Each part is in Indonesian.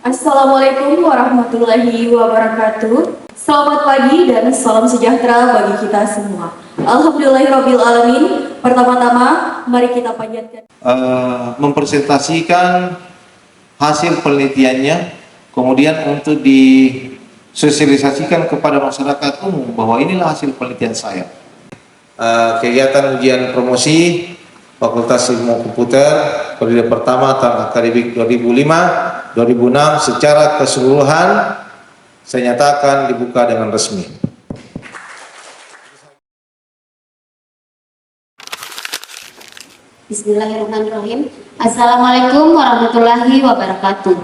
Assalamualaikum warahmatullahi wabarakatuh. Selamat pagi dan salam sejahtera bagi kita semua. Alhamdulillahirabbil alamin. Pertama-tama mari kita panjatkan mempresentasikan hasil penelitiannya, kemudian untuk disosialisasikan kepada masyarakat umum bahwa inilah hasil penelitian saya. Kegiatan ujian promosi Fakultas Ilmu Komputer periode pertama tahun akademik 2005-2006 secara keseluruhan saya nyatakan dibuka dengan resmi. Bismillahirrahmanirrahim. Assalamualaikum warahmatullahi wabarakatuh.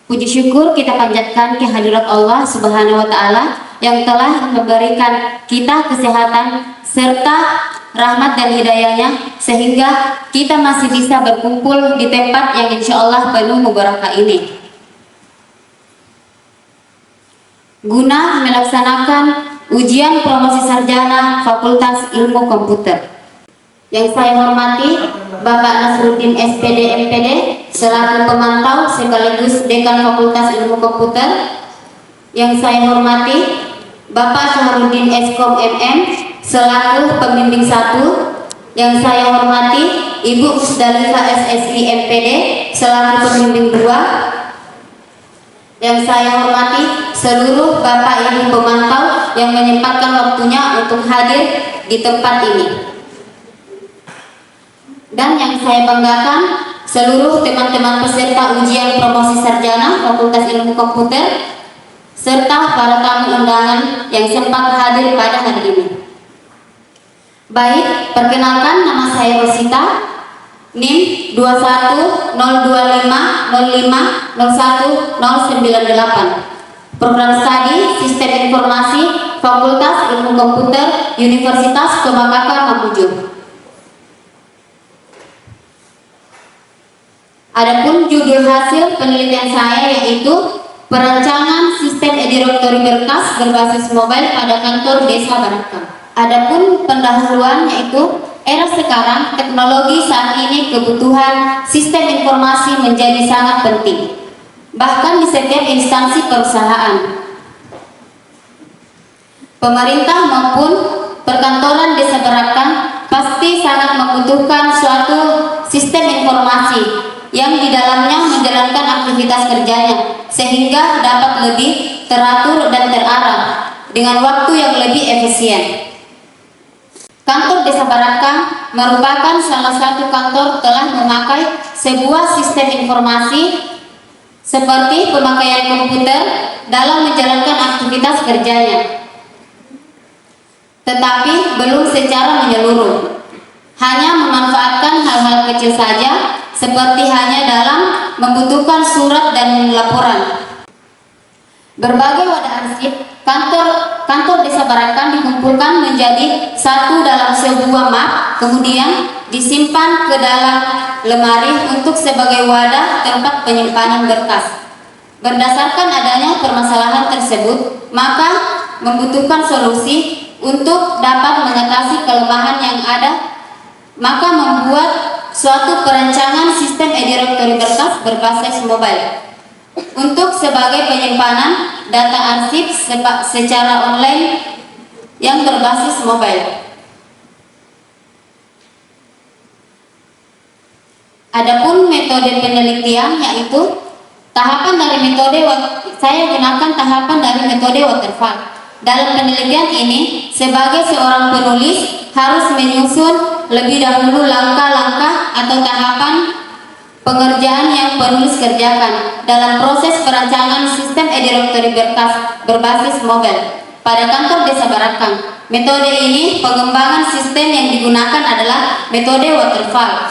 Puji syukur kita panjatkan kehadirat Allah Subhanahu wa taala yang telah memberikan kita kesehatan serta rahmat dan hidayahnya sehingga kita masih bisa berkumpul di tempat yang insya Allah penuh mubarakah ini guna melaksanakan ujian promosi sarjana Fakultas Ilmu Komputer. Yang saya hormati Bapak Nasruddin SPD MPD selaku pemantau sekaligus Dekan Fakultas Ilmu Komputer. Yang saya hormati Bapak Syahrudin Eskom MM selaku pembimbing 1. Yang saya hormati Ibu Musdalifah SSI MPD selaku pembimbing 2. Yang saya hormati seluruh Bapak Ibu pemantau yang menyempatkan waktunya untuk hadir di tempat ini. Dan yang saya banggakan seluruh teman-teman peserta ujian promosi sarjana Fakultas Ilmu Komputer serta para tamu undangan yang sempat hadir pada hari ini. Baik, perkenalkan nama saya Rosita, NIM 210250501098. Program studi Sistem Informasi Fakultas Ilmu Komputer Universitas Tobakkala Mamuju. Adapun judul hasil penelitian saya yaitu Perancangan Sistem E-Direktori Berkas berbasis mobile pada kantor Desa Barakam. Adapun pendahuluan yaitu era sekarang teknologi saat ini kebutuhan sistem informasi menjadi sangat penting. Bahkan di setiap instansi perusahaan. Pemerintah maupun perkantoran Desa Barakam pasti sangat membutuhkan suatu sistem informasi yang di dalamnya menjalankan aktivitas kerjanya sehingga dapat lebih teratur dan terarah dengan waktu yang lebih efisien. Kantor Desa Barakam merupakan salah satu kantor telah memakai sebuah sistem informasi seperti pemakaian komputer dalam menjalankan aktivitas kerjanya, tetapi belum secara menyeluruh. Hanya memanfaatkan hal-hal kecil saja seperti hanya dalam membutuhkan surat dan laporan. Berbagai wadah arsip kantor Desa Barakam dikumpulkan menjadi satu dalam sebuah map, kemudian disimpan ke dalam lemari untuk sebagai wadah tempat penyimpanan berkas. Berdasarkan adanya permasalahan tersebut, maka membutuhkan solusi untuk dapat mengatasi kelemahan yang ada, maka membuat suatu perancangan sistem e-direktori berkas berbasis mobile untuk sebagai penyimpanan data arsip secara online yang berbasis mobile. Adapun metode penelitian yaitu tahapan dari metode saya gunakan tahapan dari metode waterfall. Dalam penelitian ini, sebagai seorang penulis harus menyusun lebih dahulu langkah-langkah atau tahapan pengerjaan yang penulis kerjakan dalam proses perancangan sistem e-direktori berkas berbasis mobile pada kantor Desa Barakam. Metode ini pengembangan sistem yang digunakan adalah metode waterfall.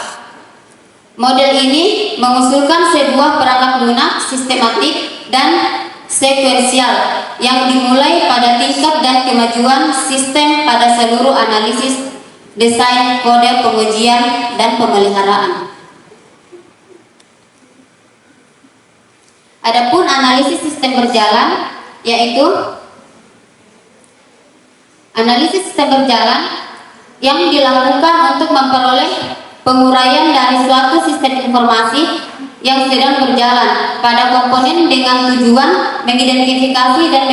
Model ini mengusulkan sebuah perangkat lunak sistematik dan sekuensial yang dimulai pada tingkat dan kemajuan sistem pada seluruh analisis, desain, kode, pengujian, dan pemeliharaan. Adapun analisis sistem berjalan yaitu analisis sistem berjalan yang dilakukan untuk memperoleh penguraian dari suatu sistem informasi yang sedang berjalan pada komponen dengan tujuan mengidentifikasi dan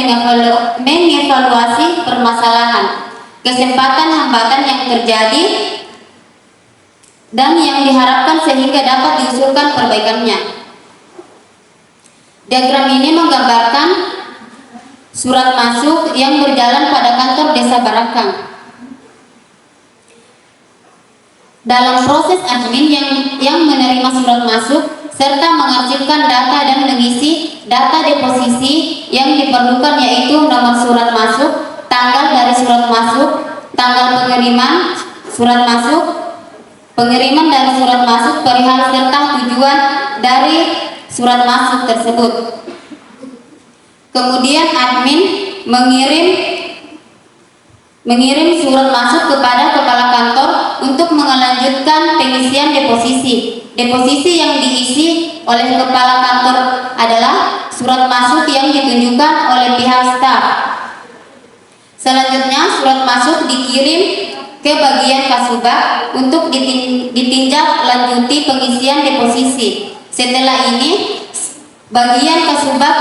mengevaluasi permasalahan, kesempatan, hambatan yang terjadi dan yang diharapkan sehingga dapat diusulkan perbaikannya. Diagram ini menggambarkan surat masuk yang berjalan pada kantor Desa Barakang. Dalam proses admin yang menerima surat masuk serta mengarsipkan data dan mengisi data deposisi yang diperlukan, yaitu nomor surat masuk, tanggal dari surat masuk, tanggal pengiriman surat masuk, pengiriman dari surat masuk, perihal serta tujuan dari surat masuk tersebut. Kemudian admin mengirim surat masuk kepada kepala kantor untuk melanjutkan pengisian deposisi. Deposisi yang diisi oleh kepala kantor adalah surat masuk yang ditunjukkan oleh pihak staf. Selanjutnya surat masuk dikirim ke bagian Kasubag untuk ditinjak lanjuti pengisian deposisi. Setelah ini bagian Kasubag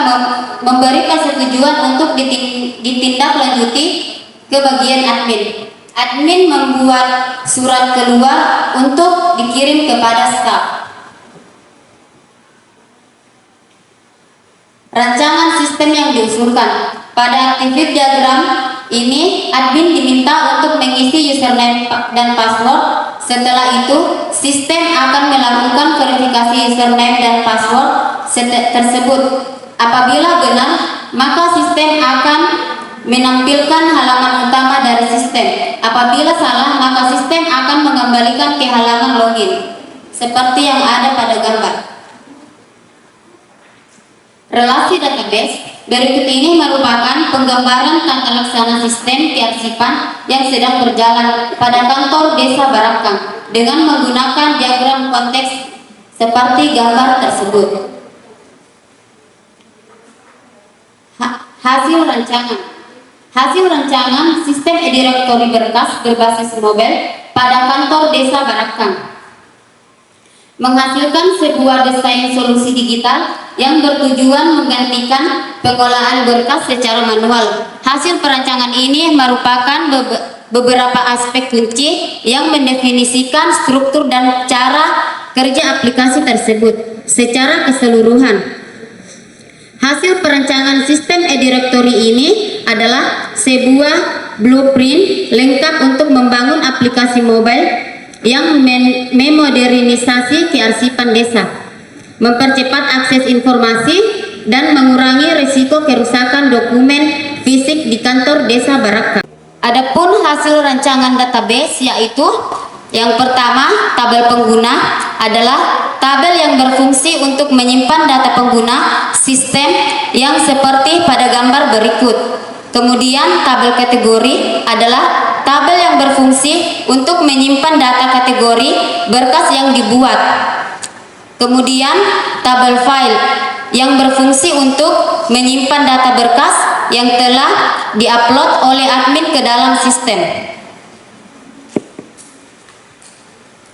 memberi persetujuan untuk ditindaklanjuti ke bagian admin. Admin membuat surat keluar untuk dikirim kepada staf. Rancangan sistem yang diusulkan. Pada aktivit diagram ini, admin diminta untuk mengisi username dan password. Setelah itu, sistem akan melakukan verifikasi username dan password tersebut. Apabila benar, maka sistem akan menampilkan halaman utama dari sistem. Apabila salah, maka sistem akan mengembalikan ke halaman login, seperti yang ada pada gambar. Relasi database berikut ini merupakan penggambaran tata laksana sistem kearsipan yang sedang berjalan pada kantor Desa Barakang dengan menggunakan diagram konteks seperti gambar tersebut. Hasil rancangan sistem e-direktori berkas berbasis mobile pada kantor Desa Barakang menghasilkan sebuah desain solusi digital yang bertujuan menggantikan pengolahan berkas secara manual. Hasil perancangan ini merupakan beberapa aspek kunci yang mendefinisikan struktur dan cara kerja aplikasi tersebut secara keseluruhan. Hasil perancangan sistem e-direktori ini adalah sebuah blueprint lengkap untuk membangun aplikasi mobile yang memodernisasi kearsipan desa, mempercepat akses informasi, dan mengurangi risiko kerusakan dokumen fisik di kantor Desa Barakang. Adapun hasil rancangan database yaitu yang pertama, tabel pengguna adalah tabel yang berfungsi untuk menyimpan data pengguna sistem yang seperti pada gambar berikut. Kemudian tabel kategori adalah tabel yang berfungsi untuk menyimpan data kategori berkas yang dibuat. Kemudian tabel file yang berfungsi untuk menyimpan data berkas yang telah diupload oleh admin ke dalam sistem.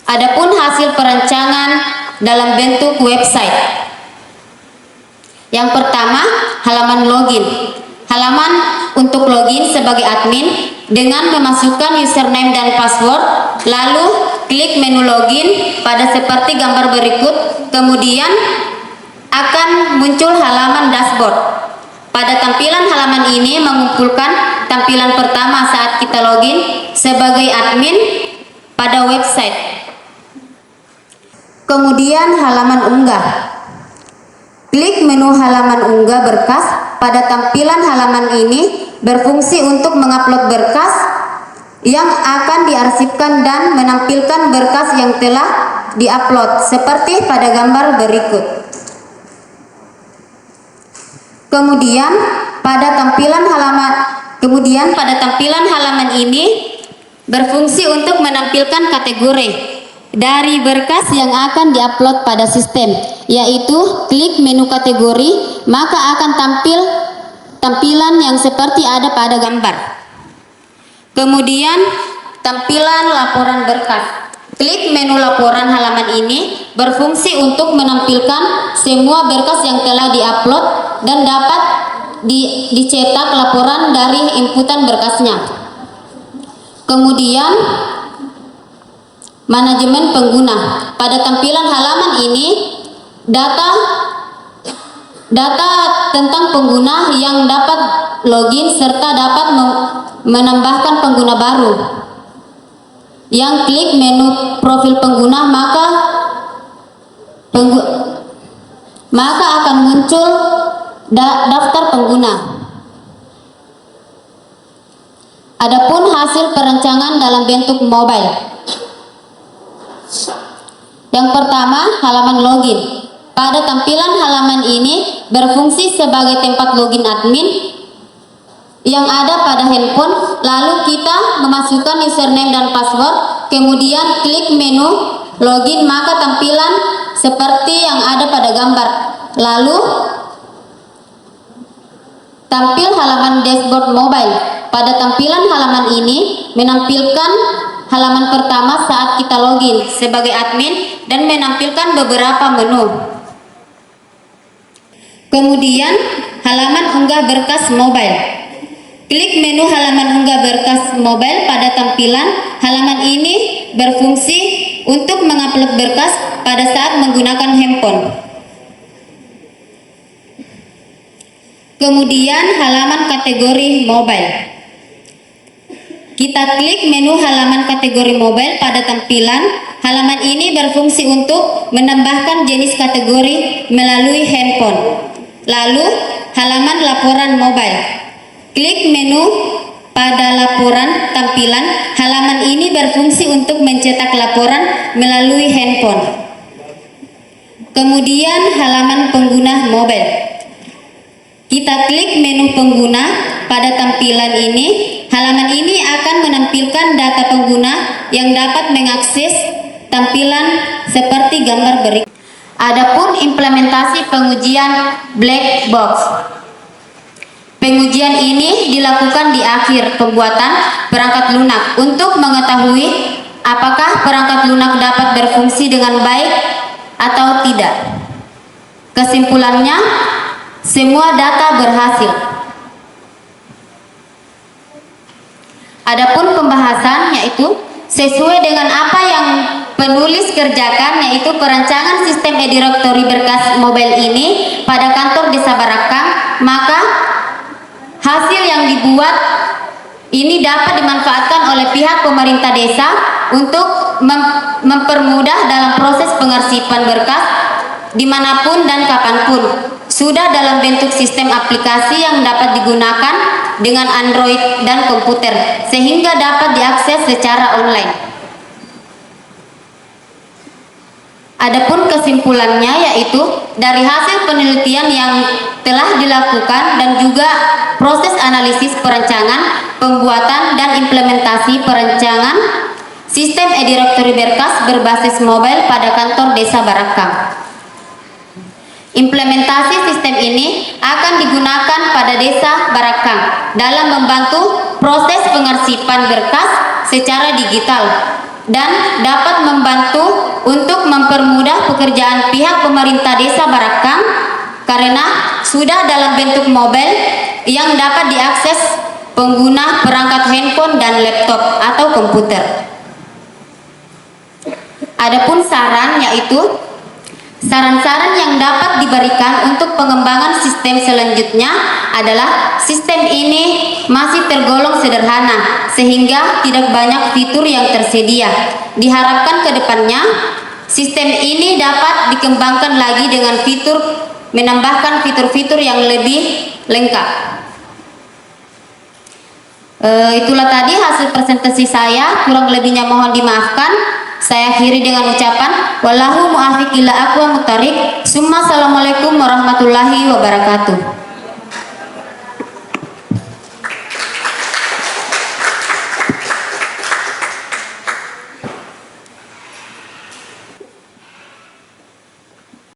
Adapun hasil perancangan dalam bentuk website. Yang pertama, halaman login. Halaman untuk login sebagai admin dengan memasukkan username dan password, lalu klik menu login pada seperti gambar berikut, kemudian akan muncul halaman dashboard. Pada tampilan halaman ini mengumpulkan tampilan pertama saat kita login sebagai admin pada website. Kemudian halaman unggah. Klik menu halaman unggah berkas. Pada tampilan halaman ini berfungsi untuk mengupload berkas yang akan diarsipkan dan menampilkan berkas yang telah diupload seperti pada gambar berikut. Kemudian pada tampilan halaman ini berfungsi untuk menampilkan kategori dari berkas yang akan diupload pada sistem, yaitu klik menu kategori, maka akan tampil tampilan yang seperti ada pada gambar. Kemudian tampilan laporan berkas. Klik menu laporan halaman ini berfungsi untuk menampilkan semua berkas yang telah diupload dan dapat dicetak laporan dari inputan berkasnya. Kemudian manajemen pengguna. Pada tampilan halaman ini data tentang pengguna yang dapat login serta dapat menambahkan pengguna baru. Yang klik menu profil pengguna maka akan muncul daftar pengguna. Adapun hasil perancangan dalam bentuk mobile. Yang pertama, halaman login. Pada tampilan halaman ini berfungsi sebagai tempat login admin yang ada pada handphone. Lalu kita memasukkan username dan password, kemudian klik menu login, maka tampilan seperti yang ada pada gambar. Lalu tampil halaman dashboard mobile. Pada tampilan halaman ini menampilkan halaman pertama saat kita login sebagai admin dan menampilkan beberapa menu. Kemudian halaman unggah berkas mobile. Klik menu halaman unggah berkas mobile. Pada tampilan halaman ini berfungsi untuk mengupload berkas pada saat menggunakan handphone. Kemudian halaman kategori mobile. Kita klik menu halaman kategori mobile. Pada tampilan halaman ini berfungsi untuk menambahkan jenis kategori melalui handphone. Lalu halaman laporan mobile. Klik menu pada laporan tampilan. Halaman ini berfungsi untuk mencetak laporan melalui handphone. Kemudian halaman pengguna mobile. Kita klik menu pengguna. Pada tampilan ini, halaman ini akan menampilkan data pengguna yang dapat mengakses tampilan seperti gambar berikut. Adapun implementasi pengujian black box. Pengujian ini dilakukan di akhir pembuatan perangkat lunak untuk mengetahui apakah perangkat lunak dapat berfungsi dengan baik atau tidak. Kesimpulannya, semua data berhasil. Adapun pembahasan yaitu sesuai dengan apa yang penulis kerjakan, yaitu perancangan sistem e-direktori berkas mobile ini pada kantor Desa Barakang, maka hasil yang dibuat ini dapat dimanfaatkan oleh pihak pemerintah desa untuk mempermudah dalam proses pengarsipan berkas dimanapun dan kapanpun. Sudah dalam bentuk sistem aplikasi yang dapat digunakan dengan Android dan komputer, sehingga dapat diakses secara online. Adapun kesimpulannya yaitu dari hasil penelitian yang telah dilakukan dan juga proses analisis perancangan, pembuatan dan implementasi perancangan sistem e-direktori berkas berbasis mobile pada kantor Desa Barakang. Implementasi sistem ini akan digunakan pada Desa Barakang dalam membantu proses pengarsipan berkas secara digital dan dapat membantu untuk mempermudah pekerjaan pihak pemerintah Desa Barakang karena sudah dalam bentuk mobile yang dapat diakses pengguna perangkat handphone dan laptop atau komputer. Adapun saran yaitu saran-saran yang dapat diberikan untuk pengembangan sistem selanjutnya adalah sistem ini masih tergolong sederhana sehingga tidak banyak fitur yang tersedia. Diharapkan ke depannya sistem ini dapat dikembangkan lagi dengan fitur menambahkan fitur-fitur yang lebih lengkap. Itulah tadi hasil presentasi saya, kurang lebihnya mohon dimaafkan. Saya akhiri dengan ucapan wallahu muwaffiq ila aqwamut thoriq. Assalamualaikum warahmatullahi wabarakatuh.